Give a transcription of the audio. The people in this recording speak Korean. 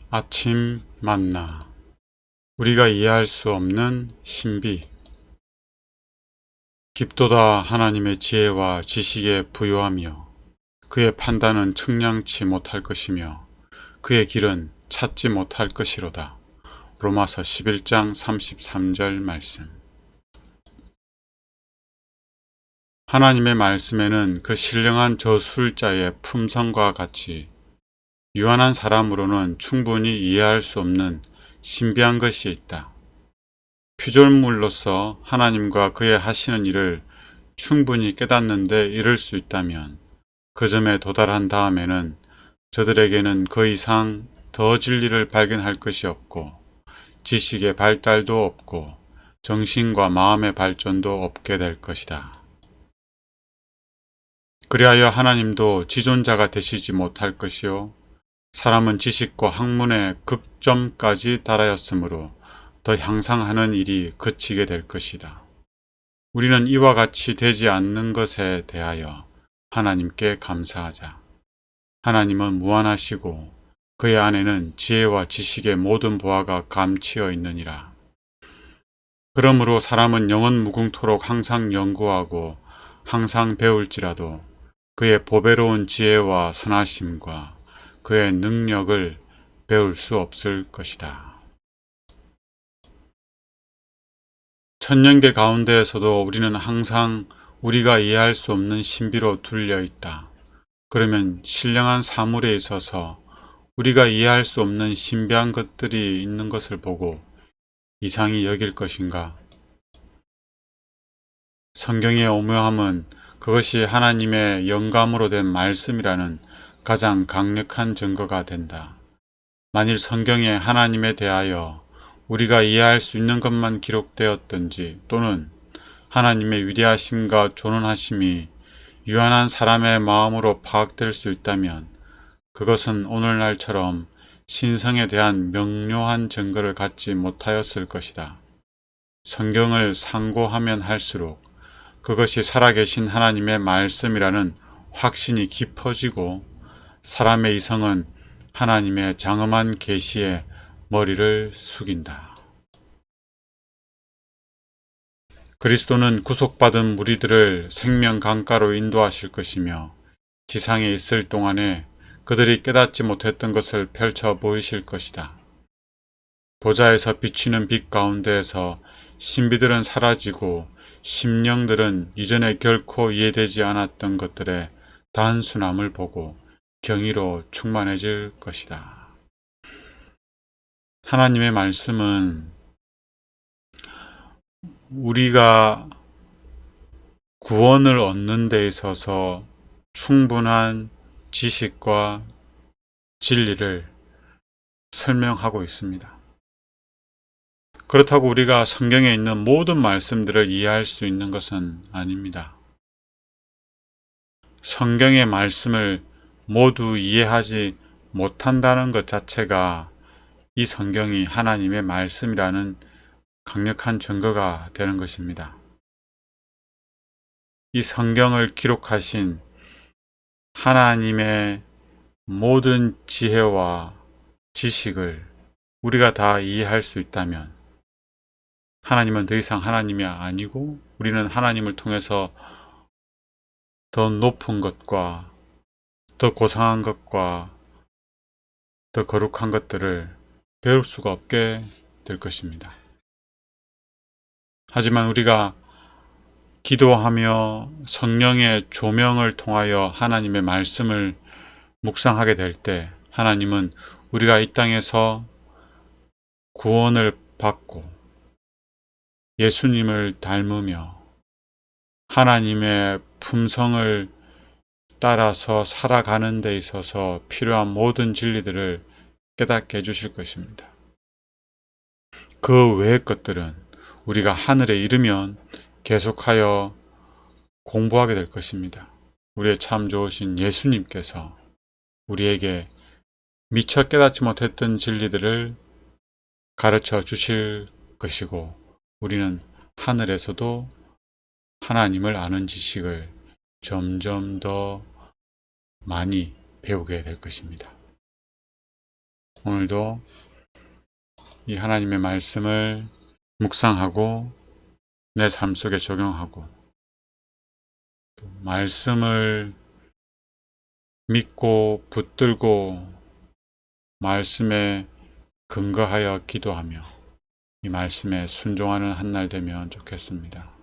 아침 만나. 우리가 이해할 수 없는 신비. 깊도다 하나님의 지혜와 지식에 부유하며 그의 판단은 측량치 못할 것이며 그의 길은 찾지 못할 것이로다. 로마서 11장 33절 말씀. 하나님의 말씀에는 그 신령한 저술자의 품성과 같이 유한한 사람으로는 충분히 이해할 수 없는 신비한 것이 있다. 피조물로서 하나님과 그의 하시는 일을 충분히 깨닫는데 이를 수 있다면 그 점에 도달한 다음에는 저들에게는 그 이상 더 진리를 발견할 것이 없고 지식의 발달도 없고 정신과 마음의 발전도 없게 될 것이다. 그리하여 하나님도 지존자가 되시지 못할 것이요 사람은 지식과 학문의 극점까지 달하였으므로 더 향상하는 일이 그치게 될 것이다. 우리는 이와 같이 되지 않는 것에 대하여 하나님께 감사하자. 하나님은 무한하시고 그의 안에는 지혜와 지식의 모든 보화가 감추어 있느니라. 그러므로 사람은 영원 무궁토록 항상 연구하고 항상 배울지라도 그의 보배로운 지혜와 선하심과 그의 능력을 배울 수 없을 것이다. 천년계 가운데에서도 우리는 항상 우리가 이해할 수 없는 신비로 둘려 있다. 그러면 신령한 사물에 있어서 우리가 이해할 수 없는 신비한 것들이 있는 것을 보고 이상히 여길 것인가? 성경의 오묘함은 그것이 하나님의 영감으로 된 말씀이라는 가장 강력한 증거가 된다. 만일 성경에 하나님에 대하여 우리가 이해할 수 있는 것만 기록되었든지 또는 하나님의 위대하심과 존귀하심이 유한한 사람의 마음으로 파악될 수 있다면 그것은 오늘날처럼 신성에 대한 명료한 증거를 갖지 못하였을 것이다. 성경을 상고하면 할수록 그것이 살아계신 하나님의 말씀이라는 확신이 깊어지고 사람의 이성은 하나님의 장엄한 계시에 머리를 숙인다. 그리스도는 구속받은 무리들을 생명 강가로 인도하실 것이며 지상에 있을 동안에 그들이 깨닫지 못했던 것을 펼쳐 보이실 것이다. 보좌에서 비치는 빛 가운데에서 신비들은 사라지고 심령들은 이전에 결코 이해되지 않았던 것들의 단순함을 보고 경이로 충만해질 것이다. 하나님의 말씀은 우리가 구원을 얻는 데 있어서 충분한 지식과 진리를 설명하고 있습니다. 그렇다고 우리가 성경에 있는 모든 말씀들을 이해할 수 있는 것은 아닙니다. 성경의 말씀을 모두 이해하지 못한다는 것 자체가 이 성경이 하나님의 말씀이라는 강력한 증거가 되는 것입니다. 이 성경을 기록하신 하나님의 모든 지혜와 지식을 우리가 다 이해할 수 있다면 하나님은 더 이상 하나님이 아니고 우리는 하나님을 통해서 더 높은 것과 더 고상한 것과 더 거룩한 것들을 배울 수가 없게 될 것입니다. 하지만 우리가 기도하며 성령의 조명을 통하여 하나님의 말씀을 묵상하게 될 때 하나님은 우리가 이 땅에서 구원을 받고 예수님을 닮으며 하나님의 품성을 따라서 살아가는 데 있어서 필요한 모든 진리들을 깨닫게 해주실 것입니다. 그 외의 것들은 우리가 하늘에 이르면 계속하여 공부하게 될 것입니다. 우리의 참 좋으신 예수님께서 우리에게 미처 깨닫지 못했던 진리들을 가르쳐 주실 것이고 우리는 하늘에서도 하나님을 아는 지식을 점점 더 많이 배우게 될 것입니다. 오늘도 이 하나님의 말씀을 묵상하고 내 삶 속에 적용하고 또 말씀을 믿고 붙들고 말씀에 근거하여 기도하며 이 말씀에 순종하는 한 날 되면 좋겠습니다.